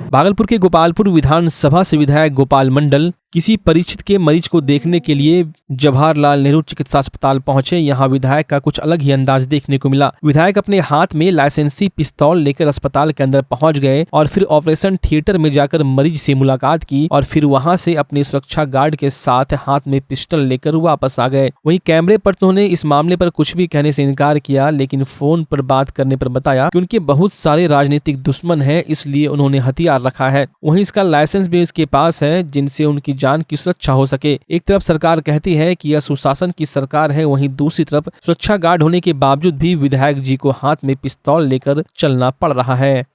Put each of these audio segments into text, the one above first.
भागलपुर के गोपालपुर विधानसभा से विधायक गोपाल मंडल किसी परिचित के मरीज को देखने के लिए जवाहरलाल नेहरू चिकित्सा अस्पताल पहुंचे। यहां विधायक का कुछ अलग ही अंदाज देखने को मिला। विधायक अपने हाथ में लाइसेंसी पिस्तौल लेकर अस्पताल के अंदर पहुंच गए और फिर ऑपरेशन थिएटर में जाकर मरीज से मुलाकात की और फिर वहां से अपने सुरक्षा गार्ड के साथ हाथ में पिस्टल लेकर वापस आ गए। वहीं कैमरे पर उन्होंने इस मामले पर कुछ भी कहने से इनकार किया, लेकिन फोन पर बात करने पर बताया कि उनके बहुत सारे राजनीतिक दुश्मन हैं, इसलिए उन्होंने हथियार रखा है। वहीं इसका लाइसेंस भी उसके पास है जिनसे उनकी जान की सुरक्षा हो सके। एक तरफ सरकार कहती है कि यह सुशासन की सरकार है, वहीं दूसरी तरफ सुरक्षा गार्ड होने के बावजूद भी विधायक जी को हाथ में पिस्तौल लेकर चलना पड़ रहा है।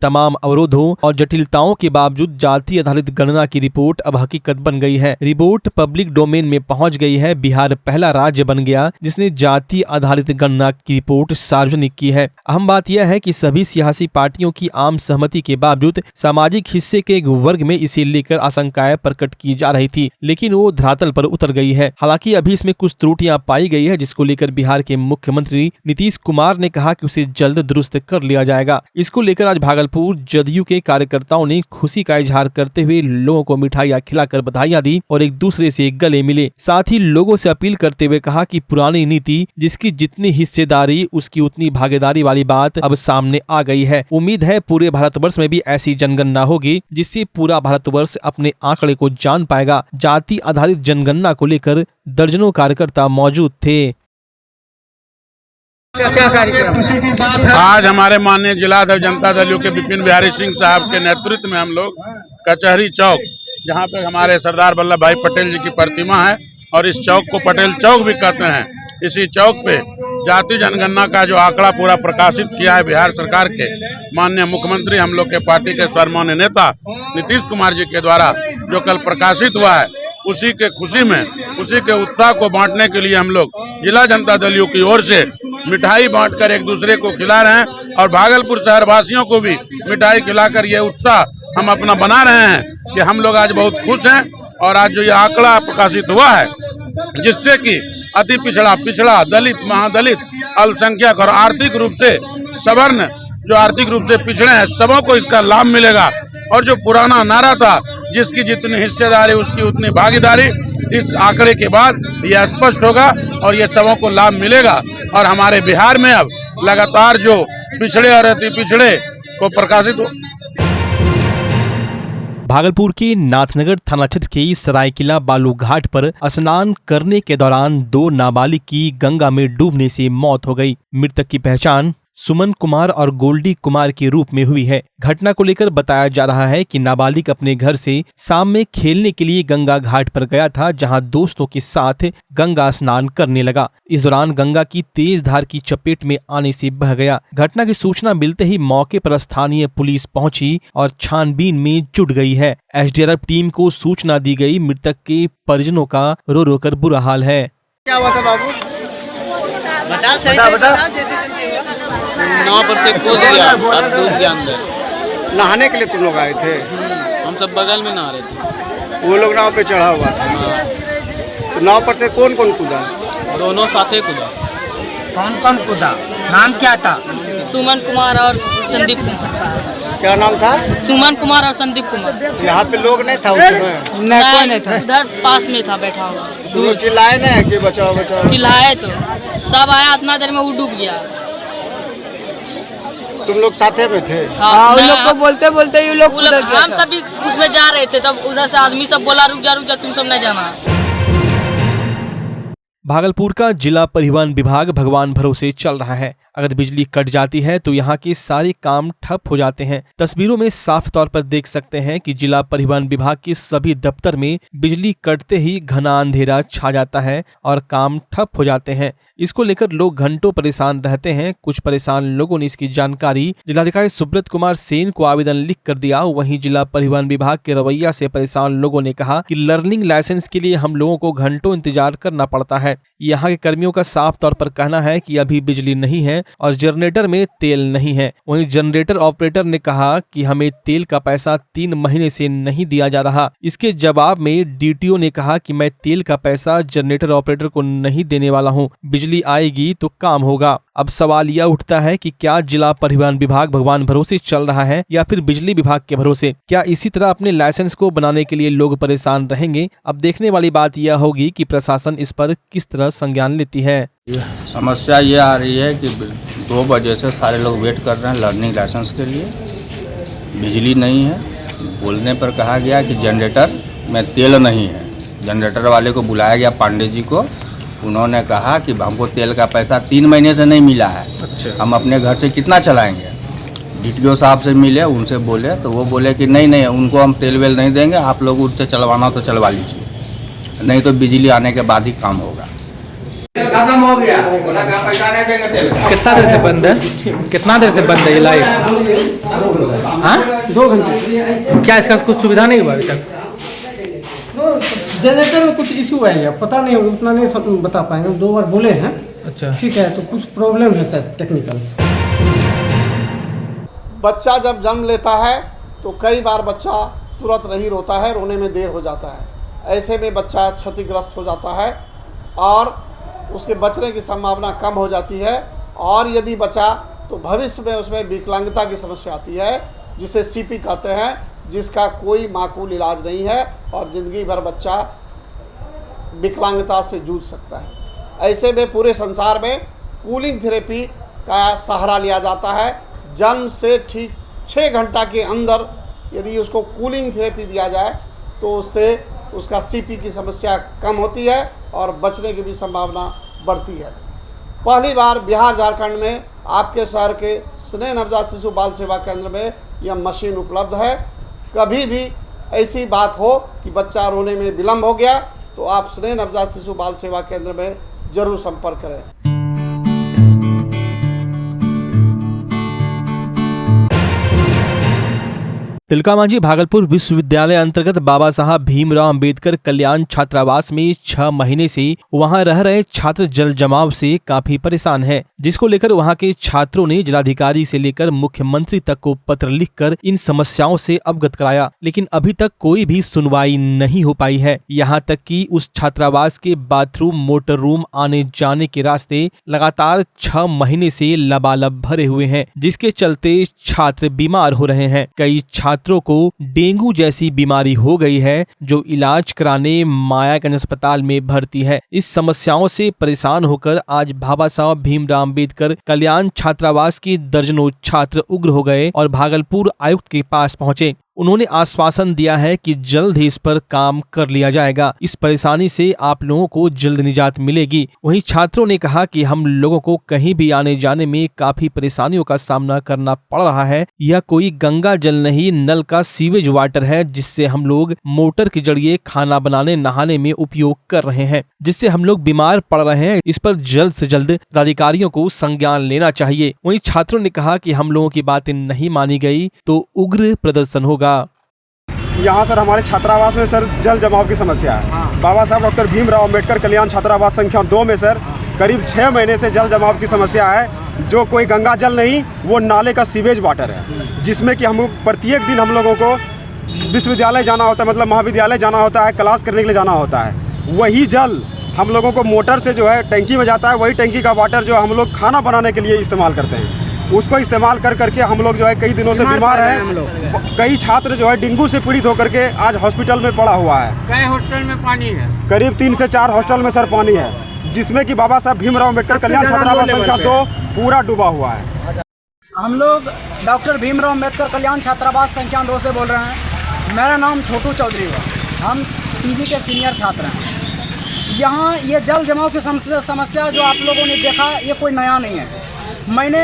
तमाम अवरोधों और जटिलताओं के बावजूद जाति आधारित गणना की रिपोर्ट अब हकीकत बन गई है। रिपोर्ट पब्लिक डोमेन में पहुंच गई है। बिहार पहला राज्य बन गया जिसने जाति आधारित गणना की रिपोर्ट सार्वजनिक की है। अहम बात यह है कि सभी सियासी पार्टियों की आम सहमति के बावजूद सामाजिक हिस्से के एक वर्ग में इसे लेकर आशंकाएं प्रकट की जा रही थी, लेकिन वो धरातल पर उतर गई है। हालांकि अभी इसमें कुछ त्रुटियां पाई गई है, जिसको लेकर बिहार के मुख्यमंत्री नीतीश कुमार ने कहा कि उसे जल्द दुरुस्त कर लिया जाएगा। इसको लेकर आज भागलपुर जदयू के कार्यकर्ताओं ने खुशी का इजहार करते हुए लोगों को मिठाइयां खिलाकर बधाइयां दी और एक दूसरे से गले मिले। साथ ही लोगों से अपील करते हुए कहा कि पुरानी नीति जिसकी जितनी हिस्सेदारी उसकी उतनी भागीदारी वाली बात अब सामने आ गई है। उम्मीद है पूरे भारतवर्ष में भी ऐसी जनगणना होगी जिससे पूरा भारतवर्ष अपने आंकड़े को जान पाएगा। जाति आधारित जनगणना को लेकर दर्जनों कार्यकर्ता मौजूद थे। क्या कार्यक्रम? आज हमारे माननीय जिलाध्यक्ष जनता दल के विपिन बिहारी सिंह साहब के नेतृत्व में हम लोग कचहरी चौक, जहां पे हमारे सरदार वल्लभ भाई पटेल जी की प्रतिमा है और इस चौक को पटेल चौक भी कहते हैं, इसी चौक पे जाति जनगणना का जो आंकड़ा पूरा प्रकाशित किया है बिहार सरकार के माननीय मुख्यमंत्री हम लोग के पार्टी के सम्मानीय नेता नीतीश कुमार जी के द्वारा जो कल प्रकाशित हुआ है, उसी के खुशी में, उसी के उत्साह को बांटने के लिए हम लोग जिला जनता दल की ओर से मिठाई बांटकर एक दूसरे को खिला रहे हैं और भागलपुर शहर वासियों को भी मिठाई खिलाकर ये उत्साह हम अपना बना रहे हैं कि हम लोग आज बहुत खुश हैं। और आज जो ये आंकड़ा प्रकाशित हुआ है जिससे कि अति पिछड़ा दलित, महादलित, अल्पसंख्यक और आर्थिक रूप से सवर्ण जो आर्थिक रूप से पिछड़े हैं सबों को इसका लाभ मिलेगा। और जो पुराना नारा था जिसकी जितनी हिस्सेदारी उसकी उतनी भागीदारी, इस आंकड़े के बाद यह स्पष्ट होगा और ये सबों को लाभ मिलेगा। और हमारे बिहार में अब लगातार जो पिछड़े और अति पिछड़े को प्रकाशित हो। भागलपुर के नाथनगर थाना क्षेत्र के सरायकिला बालू घाट पर स्नान करने के दौरान 2 नाबालिग की गंगा में डूबने से मौत हो गई। मृतक की पहचान सुमन कुमार और गोल्डी कुमार के रूप में हुई है। घटना को लेकर बताया जा रहा है कि नाबालिग अपने घर से शाम में खेलने के लिए गंगा घाट पर गया था, जहां दोस्तों के साथ गंगा स्नान करने लगा। इस दौरान गंगा की तेज धार की चपेट में आने से बह गया। घटना की सूचना मिलते ही मौके पर स्थानीय पुलिस पहुंची और छानबीन में जुट गई है। एसडीआरएफ टीम को सूचना दी गई। मृतक के परिजनों का रो रो कर बुरा हाल है। क्या हुआ था बाबू? बता। नाव पर से कूद गया और डूब गया अंदर। नहाने के लिए तुम लोग आए थे? हम सब बगल में नहा रहे थे। वो लोग नाव पे चढ़ा हुआ था। तो नाव पर से कौन कौन कूदा? दोनों साथे कूदा। कौन कौन कूदा? नाम क्या था? सुमन कुमार और संदीप कुमार। क्या नाम था? सुमन कुमार और संदीप कुमार। यहाँ पे लोग नहीं था उस समय? नहीं था, उधर पास में था बैठा हुआ। दूर चिल्लाए नहीं कि बचाओ बचाओ? चिल्लाए तो सब आया, इतना देर में वो डूब गया। तुम लोग साथे में थे? हाँ, उन लोग को बोलते बोलते ये लोग हम सब भी उसमें जा रहे थे, तब उधर से आदमी सब बोला रुक जा तुम सब नहीं जाना। भागलपुर का जिला परिवहन विभाग भगवान भरोसे चल रहा है। अगर बिजली कट जाती है तो यहाँ के सारे काम ठप हो जाते हैं। तस्वीरों में साफ तौर पर देख सकते हैं कि जिला परिवहन विभाग के सभी दफ्तर में बिजली कटते ही घना अंधेरा छा जाता है और काम ठप हो जाते हैं। इसको लेकर लोग घंटों परेशान रहते हैं। कुछ परेशान लोगों ने इसकी जानकारी जिलाधिकारी सुब्रत कुमार सेन को आवेदन लिख कर दिया। वहीं जिला परिवहन विभाग के रवैया से परेशान लोगों ने कहा कि लर्निंग लाइसेंस के लिए हम लोगों को घंटों इंतजार करना पड़ता है। यहाँ के कर्मियों का साफ तौर पर कहना है कि अभी बिजली नहीं है और जनरेटर में तेल नहीं है। वहीं जनरेटर ऑपरेटर ने कहा कि हमें तेल का पैसा 3 महीने से नहीं दिया जा रहा। इसके जवाब में डीटीओ ने कहा कि मैं तेल का पैसा जनरेटर ऑपरेटर को नहीं देने वाला हूं, बिजली आएगी तो काम होगा। अब सवाल यह उठता है कि क्या जिला परिवहन विभाग भगवान भरोसे चल रहा है या फिर बिजली विभाग के भरोसे? क्या इसी तरह अपने लाइसेंस को बनाने के लिए लोग परेशान रहेंगे? अब देखने वाली बात यह होगी कि प्रशासन इस पर किस तरह संज्ञान लेती है। समस्या ये आ रही है कि 2 बजे से सारे लोग वेट कर रहे हैं लर्निंग लाइसेंस के लिए। बिजली नहीं है, बोलने पर कहा गया कि जनरेटर में तेल नहीं है। जनरेटर वाले को बुलाया गया, पांडे जी को। उन्होंने कहा कि हमको तेल का पैसा 3 महीने से नहीं मिला है। अच्छा। हम अपने घर से कितना चलाएंगे? DTO साहब से मिले, उनसे बोले तो वो बोले कि नहीं उनको हम तेल वेल नहीं देंगे, आप लोग उससे चलवाना तो चलवा लीजिए, नहीं तो बिजली आने के बाद ही काम होगा। खत्म हो गया, बोला कि पैसा नहीं देंगे तेल। कितना देर से बंद है? कितना देर से बंद है ये लाइट? हाँ 2 घंटे। क्या इसका कुछ सुविधा नहीं हुआ अभी तक? जनरेटर में कुछ इशू है, पता नहीं, उतना नहीं बता पाएंगे। 2 बार बोले हैं। अच्छा, ठीक है, तो कुछ प्रॉब्लम है सर टेक्निकल। बच्चा जब जन्म लेता है तो कई बार बच्चा तुरंत नहीं रोता है, रोने में देर हो जाता है। ऐसे में बच्चा क्षतिग्रस्त हो जाता है और उसके बचने की संभावना कम हो जाती है। और यदि बचा तो भविष्य में उसमें विकलांगता की समस्या आती है, जिसे CP कहते हैं, जिसका कोई माकूल इलाज नहीं है और ज़िंदगी भर बच्चा विकलांगता से जूझ सकता है। ऐसे में पूरे संसार में कूलिंग थेरेपी का सहारा लिया जाता है। जन्म से ठीक 6 घंटा के अंदर यदि उसको कूलिंग थेरेपी दिया जाए तो उससे उसका CP की समस्या कम होती है और बचने की भी संभावना बढ़ती है। पहली बार बिहार झारखंड में आपके शहर के स्नेह नवजात शिशु बाल सेवा केंद्र में यह मशीन उपलब्ध है। कभी भी ऐसी बात हो कि बच्चा रोने में विलम्ब हो गया तो आप स्नेह नवजात शिशु बाल सेवा केंद्र में जरूर संपर्क करें। तिलकामांझी भागलपुर विश्वविद्यालय अंतर्गत बाबा साहब भीमराव अंबेडकर कल्याण छात्रावास में 6 महीने से वहां रह रहे छात्र जल जमाव से काफी परेशान हैं, जिसको लेकर वहां के छात्रों ने जिलाधिकारी से लेकर मुख्यमंत्री तक को पत्र लिखकर इन समस्याओं से अवगत कराया, लेकिन अभी तक कोई भी सुनवाई नहीं हो पाई है। यहां तक कि उस छात्रावास के बाथरूम, मोटर रूम आने जाने के रास्ते लगातार 6 महीने से लबालब भरे हुए हैं, जिसके चलते छात्र बीमार हो रहे हैं। कई छात्रों को डेंगू जैसी बीमारी हो गई है, जो इलाज कराने मायागंज अस्पताल में भर्ती है। इस समस्याओं से परेशान होकर आज बाबा साहब भीमराव अंबेडकर कल्याण छात्रावास के दर्जनों छात्र उग्र हो गए और भागलपुर आयुक्त के पास पहुंचे। उन्होंने आश्वासन दिया है कि जल्द ही इस पर काम कर लिया जाएगा। इस परेशानी से आप लोगों को जल्द निजात मिलेगी। वहीं छात्रों ने कहा कि हम लोगों को कहीं भी आने जाने में काफी परेशानियों का सामना करना पड़ रहा है। यह कोई गंगा जल नहीं, नल का सीवेज वाटर है, जिससे हम लोग मोटर के जरिए खाना बनाने नहाने में उपयोग कर रहे हैं, जिससे हम लोग बीमार पड़ रहे हैं। इस पर जल्द से जल्द अधिकारियों को संज्ञान लेना चाहिए। वहीं छात्रों ने कहा कि हम लोगों की बातें नहीं मानी गई तो उग्र प्रदर्शन होगा। यहाँ सर हमारे छात्रावास में सर जल जमाव की समस्या है। बाबा साहब डॉक्टर भीमराव अंबेडकर कल्याण छात्रावास संख्या 2 में सर करीब 6 महीने से जल जमाव की समस्या है, जो कोई गंगा जल नहीं, वो नाले का सीवेज वाटर है, जिसमें कि हम प्रत्येक दिन हम लोगों को विश्वविद्यालय जाना होता है, मतलब महाविद्यालय जाना होता है, क्लास करने के लिए जाना होता है। वही जल हम लोगों को मोटर से जो है टंकी में जाता है, वही टंकी का वाटर जो हम लोग खाना बनाने के लिए इस्तेमाल करते हैं, उसको इस्तेमाल कर करके हम लोग जो है कई दिनों से बीमार हैं। कई छात्र जो है डेंगू से पीड़ित होकर के आज हॉस्पिटल में पड़ा हुआ है। कई हॉस्टल में पानी है, करीब 3 से 4 हॉस्टल में सर पानी है, जिसमें कि बाबा साहब भीमराव अंबेडकर कल्याण छात्रावास संख्या 2 पूरा डूबा हुआ है। हम लोग डॉक्टर भीमराव अंबेडकर कल्याण छात्रावास संख्या 2 से बोल रहे हैं। मेरा नाम छोटू चौधरी है। हम PG के सीनियर छात्र हैं। यहाँ ये जल जमाव की समस्या जो आप लोगों ने देखा, ये कोई नया नहीं है। मैंने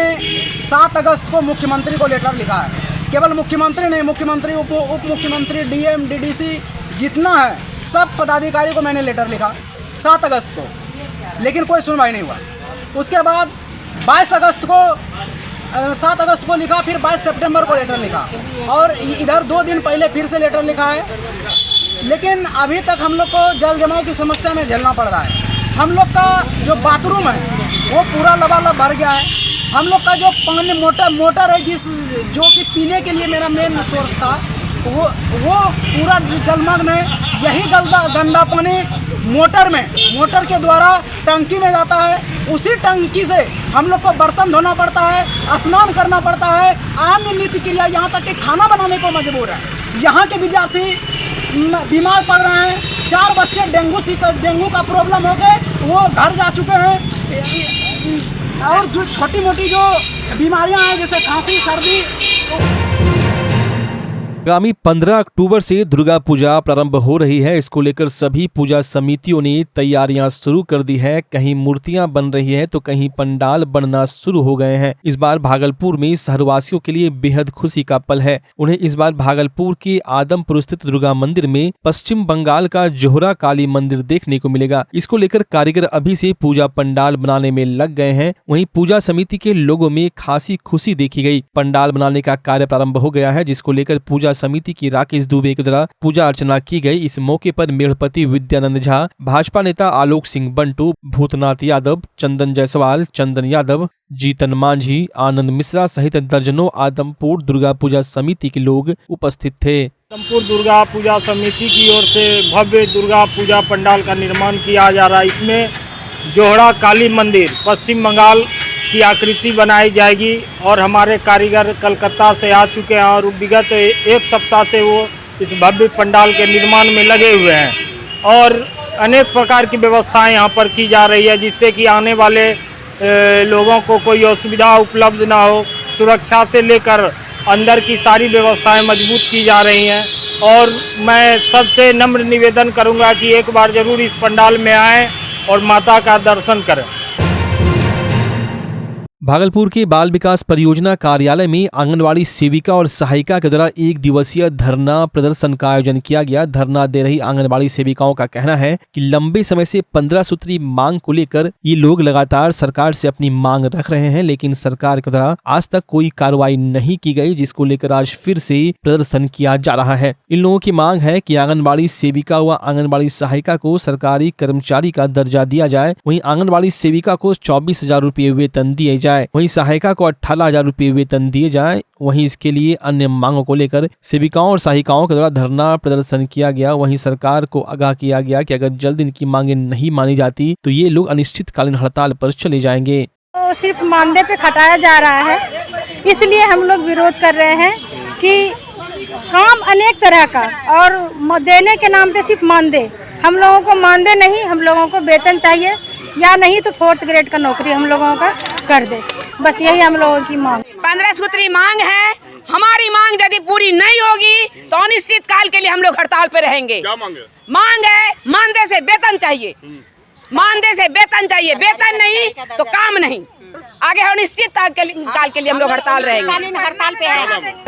7 अगस्त को मुख्यमंत्री को लेटर लिखा है। केवल मुख्यमंत्री नहीं, मुख्यमंत्री, उप मुख्यमंत्री, DM, DDC जितना है सब पदाधिकारी को मैंने लेटर लिखा 7 अगस्त को, लेकिन कोई सुनवाई नहीं हुआ। उसके बाद 22 अगस्त को 7 अगस्त को लिखा, फिर 22 सितंबर को लेटर लिखा, और इधर 2 दिन पहले फिर से लेटर लिखा है, लेकिन अभी तक हम लोग को जल जमाव की समस्या में झेलना पड़ रहा है। हम लोग का जो बाथरूम है वो पूरा लबालब भर गया है। हम लोग का जो पानी मोटर है, जो कि पीने के लिए मेरा मेन सोर्स था, वो पूरा जलमग्न है। यही गंदा पानी मोटर के द्वारा टंकी में जाता है, उसी टंकी से हम लोग को बर्तन धोना पड़ता है, स्नान करना पड़ता है, आम नित्य क्रिया, यहाँ तक कि खाना बनाने को मजबूर है। यहाँ के विद्यार्थी बीमार पड़ रहे हैं। 4 बच्चे डेंगू का प्रॉब्लम हो गए, वो घर जा चुके हैं। और जो छोटी मोटी जो बीमारियां हैं जैसे खांसी, सर्दी। आगामी 15 अक्टूबर से दुर्गा पूजा प्रारंभ हो रही है। इसको लेकर सभी पूजा समितियों ने तैयारियां शुरू कर दी है। कहीं मूर्तियां बन रही है तो कहीं पंडाल बनना शुरू हो गए हैं। इस बार भागलपुर में शहरवासियों के लिए बेहद खुशी का पल है। उन्हें इस बार भागलपुर के आदमपुर स्थित दुर्गा मंदिर में पश्चिम बंगाल का जोहरा काली मंदिर देखने को मिलेगा। इसको लेकर कारीगर अभी से पूजा पंडाल बनाने में लग गए हैं। वहीं पूजा समिति के लोगों में खासी खुशी देखी गई। पंडाल बनाने का कार्य प्रारंभ हो गया है, जिसको लेकर पूजा समिति की राकेश दुबे के द्वारा पूजा अर्चना की गई। इस मौके पर मेढ़पति विद्यानंद झा, भाजपा नेता आलोक सिंह बंटू, भूतनाथ यादव, चंदन जायसवाल, चंदन यादव, जीतन मांझी, आनंद मिश्रा सहित दर्जनों आदमपुर दुर्गा पूजा समिति के लोग उपस्थित थे। आदमपुर दुर्गा पूजा समिति की ओर से भव्य दुर्गा पूजा पंडाल का निर्माण किया जा रहा है। इसमें जोहरा काली मंदिर पश्चिम बंगाल की आकृति बनाई जाएगी और हमारे कारीगर कलकत्ता से आ चुके हैं और विगत 1 सप्ताह से वो इस भव्य पंडाल के निर्माण में लगे हुए हैं और अनेक प्रकार की व्यवस्थाएं यहाँ पर की जा रही है, जिससे कि आने वाले लोगों को कोई असुविधा उपलब्ध ना हो। सुरक्षा से लेकर अंदर की सारी व्यवस्थाएं मजबूत की जा रही हैं और मैं सबसे नम्र निवेदन करूँगा कि एक बार ज़रूर इस पंडाल में आएँ और माता का दर्शन करें। भागलपुर के बाल विकास परियोजना कार्यालय में आंगनवाड़ी सेविका और सहायिका के द्वारा 1 दिवसीय धरना प्रदर्शन का आयोजन किया गया। धरना दे रही आंगनवाड़ी सेविकाओं का कहना है कि लंबे समय से 15 सूत्री मांग को लेकर ये लोग लगातार सरकार से अपनी मांग रख रहे हैं, लेकिन सरकार के द्वारा आज तक कोई कार्रवाई नहीं की गई, जिसको लेकर आज फिर से प्रदर्शन किया जा रहा है। इन लोगों की मांग है कि आंगनबाड़ी सेविका व आंगनबाड़ी सहायिका को सरकारी कर्मचारी का दर्जा दिया जाए। वहीं आंगनबाड़ी सेविका को 24,000 रुपये वेतन दिए जाए, वहीं सहायिका को 18,000 रुपये वेतन दिए जाए। वहीं इसके लिए अन्य मांगों को लेकर सेविकाओं और सहायिकाओं के द्वारा धरना प्रदर्शन किया गया। वहीं सरकार को आगाह किया गया कि अगर जल्द इनकी मांगें नहीं मानी जाती तो ये लोग अनिश्चितकालीन हड़ताल पर चले जाएंगे। तो सिर्फ मानदेय पे खटाया जा रहा है, इसलिए हम लोग विरोध कर रहे हैं कि काम अनेक तरह का और देने के नाम पे सिर्फ मानदेय। हम लोगों को मानदेय नहीं, हम लोगों को वेतन चाहिए या नहीं तो 4th ग्रेड का नौकरी हम लोगों का कर दे। बस यही हम लोगों की मांग। 15 सूत्री मांग है। हमारी मांग यदि पूरी नहीं होगी तो अनिश्चित काल के लिए हम लोग हड़ताल पे रहेंगे। क्या मांग है? मांग है मानदेय से वेतन चाहिए, मानदेय से वेतन चाहिए, वेतन नहीं तो काम नहीं। आगे अनिश्चित काल के लिए हम लोग हड़ताल रहेंगे। हड़ताल पे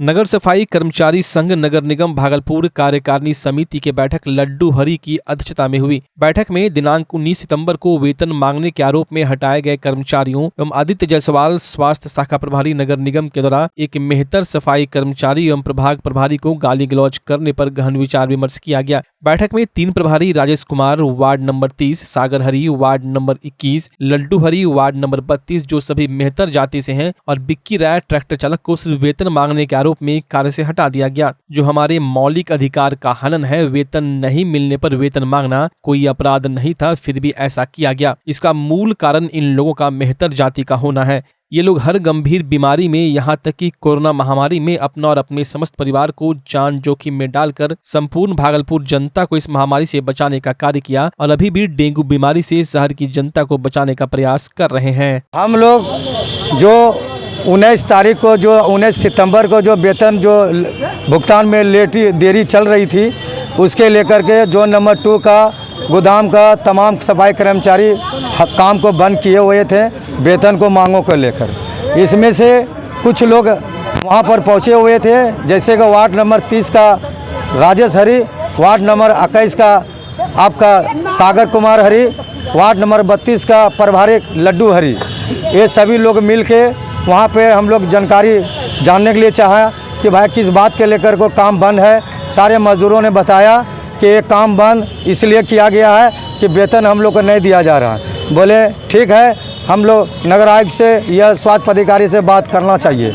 नगर सफाई कर्मचारी संघ नगर निगम भागलपुर कार्यकारिणी समिति के बैठक लड्डू हरी की अध्यक्षता में हुई। बैठक में दिनांक 19 सितंबर को वेतन मांगने के आरोप में हटाए गए कर्मचारियों एवं आदित्य जायसवाल स्वास्थ्य शाखा प्रभारी नगर निगम के द्वारा एक मेहतर सफाई कर्मचारी एवं प्रभाग प्रभारी को गाली गलौज करने पर गहन विचार विमर्श किया गया। बैठक में 3 प्रभारी राजेश कुमार वार्ड नंबर 30, सागर हरी वार्ड नंबर 21, लड्डू हरी वार्ड नंबर 32 जो सभी मेहतर जाति से हैं और बिक्की राय ट्रैक्टर चालक को सिर्फ वेतन मांगने के आरोप में कार्य से हटा दिया गया, जो हमारे मौलिक अधिकार का हनन है। वेतन नहीं मिलने पर वेतन मांगना कोई अपराध नहीं था, फिर भी ऐसा किया गया। इसका मूल कारण इन लोगों का मेहतर जाति का होना है। ये लोग हर गंभीर बीमारी में, यहाँ तक कि कोरोना महामारी में अपना और अपने समस्त परिवार को जान जोखिम में डालकर संपूर्ण भागलपुर जनता को इस महामारी से बचाने का कार्य किया और अभी भी डेंगू बीमारी से शहर की जनता को बचाने का प्रयास कर रहे हैं। हम लोग जो 19 तारीख को, जो 19 सितंबर को जो वेतन जो भुगतान में देरी चल रही थी, उसके लेकर के जोन नंबर 2 का गोदाम का तमाम सफाई कर्मचारी काम को बंद किए हुए थे वेतन को मांगों को लेकर। इसमें से कुछ लोग वहां पर पहुंचे हुए थे, जैसे कि वार्ड नंबर 30 का राजेश हरी, वार्ड नंबर 21 का आपका सागर कुमार हरी, वार्ड नंबर 32 का प्रभारी लड्डू हरी। ये सभी लोग मिल के वहाँ पे हम लोग जानकारी जानने के लिए चाहा कि भाई किस बात के लेकर को काम बंद है। सारे मजदूरों ने बताया कि ये काम बंद इसलिए किया गया है कि वेतन हम लोग को नहीं दिया जा रहा है। बोले ठीक है, हम लोग नगर आयुक्त से या स्वास्थ्य पदाधिकारी से बात करना चाहिए।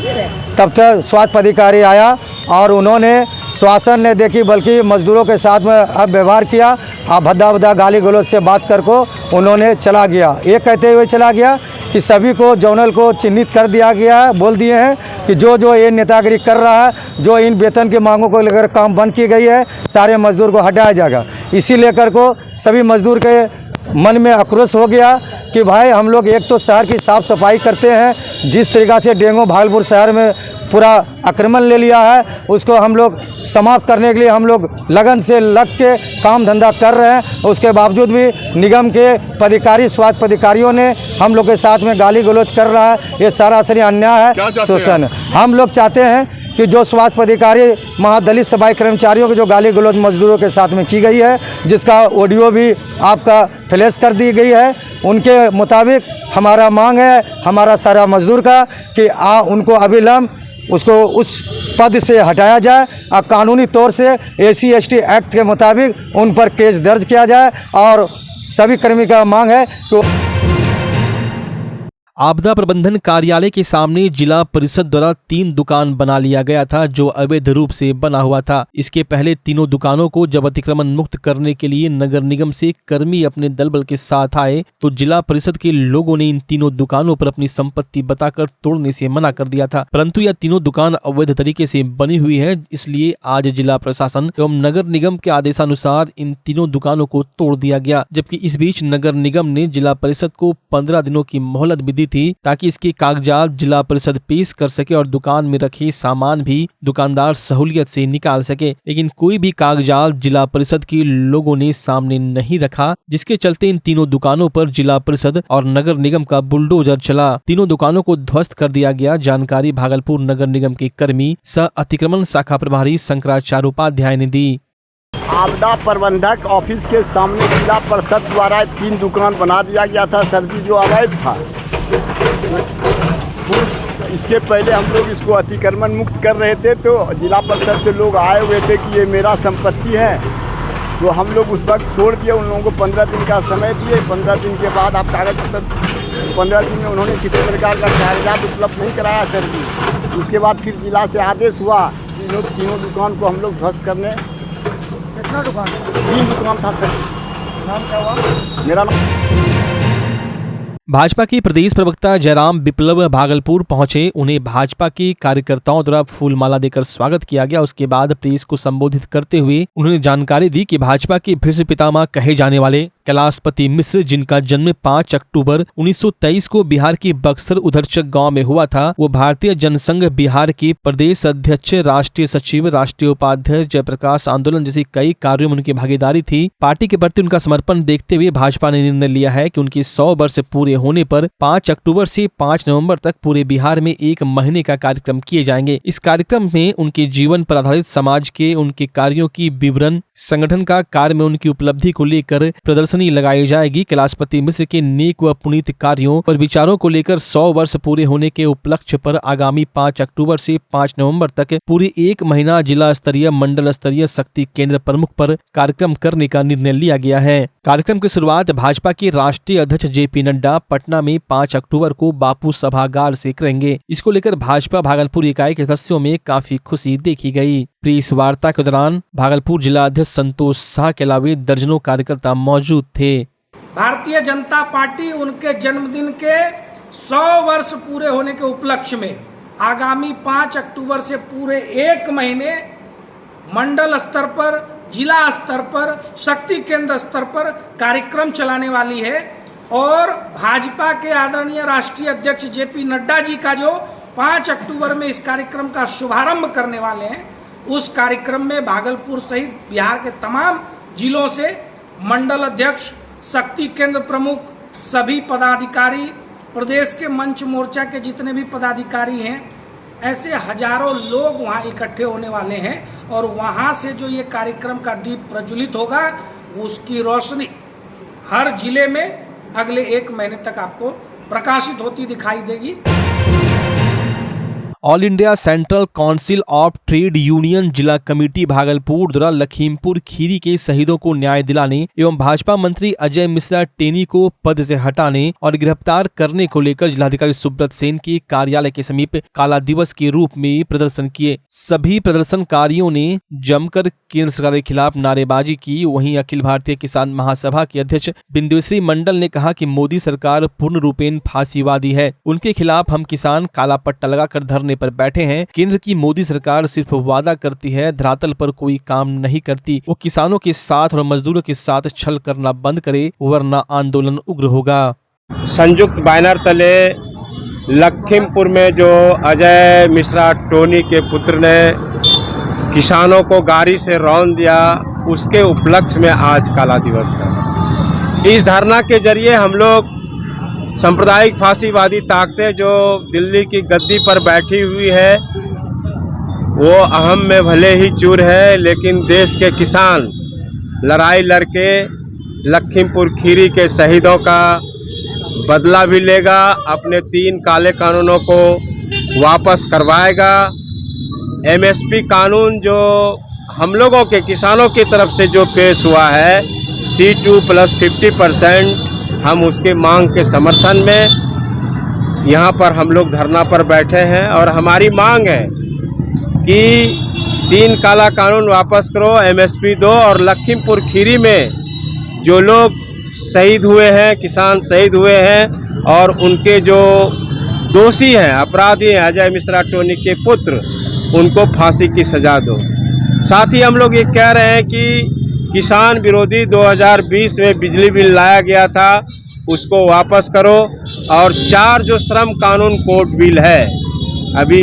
तब तक स्वास्थ्य पदाधिकारी आया और उन्होंने शासन ने देखी बल्कि मजदूरों के साथ में अब व्यवहार किया। आप भद्दा भद्दा गाली गलौज से बात कर को उन्होंने चला गया। ये कहते हुए चला गया कि सभी को जोनल को चिन्हित कर दिया गया है, बोल दिए हैं कि जो ये नेतागिरी कर रहा है, जो इन वेतन की मांगों को लेकर काम बंद की गई है, सारे मजदूर को हटाया जाएगा। इसी लेकर को सभी मजदूर के मन में आक्रोश हो गया कि भाई हम लोग एक तो शहर की साफ़ सफाई करते हैं, जिस तरीक़ा से डेंगू भागलपुर शहर में पूरा आक्रमण ले लिया है, उसको हम लोग समाप्त करने के लिए हम लोग लगन से लग के काम धंधा कर रहे हैं। उसके बावजूद भी निगम के पदाधिकारी, स्वास्थ्य पदाधिकारियों ने हम लोग के साथ में गाली गलौज कर रहा है। ये सरासरी अन्याय है, शोषण है। हम लोग चाहते हैं कि जो स्वास्थ्य पदाधिकारी महादलित सफाई कर्मचारियों की जो गाली गलौज मजदूरों के साथ में की गई है, जिसका ऑडियो भी आपका फ्लैश कर दी गई है, उनके मुताबिक हमारा मांग है हमारा सारा मजदूर का कि उनको अविलंब उसको उस पद से हटाया जाए और कानूनी तौर से SC/ST एक्ट के मुताबिक उन पर केस दर्ज किया जाए। और सभी कर्मी का मांग है कि आपदा प्रबंधन कार्यालय के सामने जिला परिषद द्वारा 3 दुकान बना लिया गया था, जो अवैध रूप से बना हुआ था। इसके पहले तीनों दुकानों को जब अतिक्रमण मुक्त करने के लिए नगर निगम से कर्मी अपने दल बल के साथ आए तो जिला परिषद के लोगों ने इन तीनों दुकानों पर अपनी संपत्ति बताकर तोड़ने से मना कर दिया था, परंतु यह तीनों दुकान अवैध तरीके से बनी हुई है। इसलिए आज जिला प्रशासन एवं नगर निगम के आदेशानुसार इन तीनों दुकानों को तोड़ दिया गया। जबकि इस बीच नगर निगम ने जिला परिषद को 15 दिनों की मोहलत भी दी थी ताकि इसके कागजात जिला परिषद पेश कर सके और दुकान में रखे सामान भी दुकानदार सहूलियत से निकाल सके, लेकिन कोई भी कागजात जिला परिषद के लोगों ने सामने नहीं रखा, जिसके चलते इन तीनों दुकानों पर जिला परिषद और नगर निगम का बुलडोजर चला। तीनों दुकानों को ध्वस्त कर दिया गया। जानकारी भागलपुर नगर निगम के कर्मी सह अतिक्रमण शाखा प्रभारी शंकराचार्य उपाध्याय ने दी। आपदा प्रबंधक ऑफिस के सामने जिला परिषद द्वारा 3 दुकान बना दिया गया था सर जी, जो अवैध था। इसके पहले हम लोग इसको अतिक्रमण मुक्त कर रहे थे तो जिला परिषद से लोग आए हुए थे कि ये मेरा संपत्ति है, तो हम लोग उस वक्त छोड़ दिए। उन लोगों को 15 दिन का समय दिए। 15 दिन के बाद आप कागज पत्र 15 दिन में उन्होंने किसी प्रकार का कागजात उपलब्ध नहीं कराया सर जी। उसके बाद फिर जिला से आदेश हुआ कि तीनों दुकान को हम लोग ध्वस्त करने। कितना दुकान? 3 दुकान था सर। नाम क्या हुआ? मेरा नाम भाजपा के प्रदेश प्रवक्ता जयराम विप्लव भागलपुर पहुंचे। उन्हें भाजपा के कार्यकर्ताओं द्वारा फूलमाला देकर स्वागत किया गया। उसके बाद प्रेस को संबोधित करते हुए उन्होंने जानकारी दी कि भाजपा के भीष्म पितामह कहे जाने वाले कैलाशपति मिश्र, जिनका जन्म 5 अक्टूबर 1923 को बिहार के बक्सर उधरचक गांव में हुआ था, वो भारतीय जनसंघ बिहार के प्रदेश अध्यक्ष, राष्ट्रीय सचिव, राष्ट्रीय उपाध्यक्ष, जयप्रकाश आंदोलन जैसे कई कार्यों में उनकी भागीदारी थी। पार्टी के प्रति उनका समर्पण देखते हुए भाजपा ने निर्णय लिया है कि उनके 100 वर्ष पूरे होने पर 5 अक्टूबर से 5 नवंबर तक पूरे बिहार में 1 महीने का कार्यक्रम किए जाएंगे। इस कार्यक्रम में उनके जीवन पर आधारित समाज के उनके कार्यों की विवरण, संगठन का कार्य में उनकी उपलब्धि को लेकर प्रदर्शनी लगाई जाएगी। कैलाशपति मिश्र के नेक व पुनीत कार्यों और विचारों को लेकर 100 वर्ष पूरे होने के उपलक्ष्य पर आगामी 5 अक्टूबर से 5 नवंबर तक पूरे 1 महीना जिला स्तरीय, मंडल स्तरीय शक्ति केंद्र प्रमुख पर कार्यक्रम करने का निर्णय लिया गया है। कार्यक्रम की शुरुआत भाजपा के राष्ट्रीय अध्यक्ष JP नड्डा पटना में 5 अक्टूबर को बापू सभागार से करेंगे। इसको लेकर भाजपा भागलपुर इकाई के सदस्यों में काफी खुशी देखी गई। प्रेस वार्ता के दौरान भागलपुर जिला अध्यक्ष संतोष शाह के अलावा दर्जनों कार्यकर्ता मौजूद थे। भारतीय जनता पार्टी उनके जन्मदिन के 100 वर्ष पूरे होने के उपलक्ष्य में आगामी 5 अक्टूबर से पूरे 1 महीने मंडल स्तर पर, जिला स्तर पर, शक्ति केंद्र स्तर पर कार्यक्रम चलाने वाली है। और भाजपा के आदरणीय राष्ट्रीय अध्यक्ष JP नड्डा जी का जो 5 अक्टूबर में इस कार्यक्रम का शुभारंभ करने वाले हैं, उस कार्यक्रम में भागलपुर सहित बिहार के तमाम जिलों से मंडल अध्यक्ष, शक्ति केंद्र प्रमुख, सभी पदाधिकारी, प्रदेश के मंच मोर्चा के जितने भी पदाधिकारी हैं, ऐसे हजारों लोग वहां इकट्ठे होने वाले हैं। और वहां से जो ये कार्यक्रम का दीप प्रज्वलित होगा, उसकी रोशनी हर जिले में अगले 1 महीने तक आपको प्रकाशित होती दिखाई देगी। All India central council of trade union जिला कमेटी भागलपुर द्वारा लखीमपुर खीरी के शहीदों को न्याय दिलाने एवं भाजपा मंत्री अजय मिश्रा टेनी को पद से हटाने और गिरफ्तार करने को लेकर जिलाधिकारी सुब्रत सेन के कार्यालय के समीप काला दिवस के रूप में प्रदर्शन किए। सभी प्रदर्शनकारियों ने जमकर केंद्र सरकार के खिलाफ नारेबाजी की। वहीं अखिल भारतीय किसान महासभा के अध्यक्ष बिंदुश्री मंडल ने कहा कि मोदी सरकार पूर्ण रूपेण फांसीवादी है, उनके खिलाफ हम किसान काला पट्टा लगाकर धरने पर बैठे हैं। केंद्र की मोदी सरकार सिर्फ वादा करती है, धरातल पर कोई काम नहीं करती। वो किसानों के साथ और मजदूरों के साथ छल करना बंद करे, वरना आंदोलन उग्र होगा। संयुक्त बैनर तले लखीमपुर में जो अजय मिश्रा टोनी के पुत्र ने किसानों को गाड़ी से रौंद दिया, उसके उपलक्ष्य में आज काला दिवस है। इस धरना के जरिए हम लोग सांप्रदायिक फांसीवादी ताकतें जो दिल्ली की गद्दी पर बैठी हुई है, वो अहम में भले ही चूर है, लेकिन देश के किसान लड़ाई लड़के लखीमपुर खीरी के शहीदों का बदला भी लेगा, अपने 3 काले कानूनों को वापस करवाएगा। एमएसपी कानून जो हम लोगों के किसानों की तरफ से जो पेश हुआ है, C2 + 50%, हम उसके मांग के समर्थन में यहाँ पर हम लोग धरना पर बैठे हैं। और हमारी मांग है कि 3 काला कानून वापस करो, एमएसपी दो, और लखीमपुर खीरी में जो लोग शहीद हुए हैं, किसान शहीद हुए हैं और उनके जो दोषी हैं, अपराधी हैं, अजय मिश्रा टोनी के पुत्र, उनको फांसी की सजा दो। साथ ही हम लोग ये कह रहे हैं कि किसान विरोधी 2020 में बिजली बिल लाया गया था, उसको वापस करो। और 4 जो श्रम कानून कोर्ट बिल है, अभी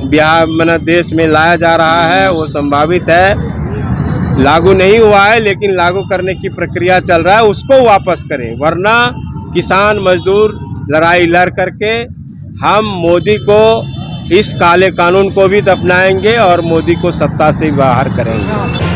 बिहार देश में लाया जा रहा है, वो संभावित है, लागू नहीं हुआ है, लेकिन लागू करने की प्रक्रिया चल रहा है, उसको वापस करें। वरना किसान मजदूर लड़ाई लड़ करके हम मोदी को, इस काले कानून को भी दफनाएंगे और मोदी को सत्ता से बाहर करेंगे।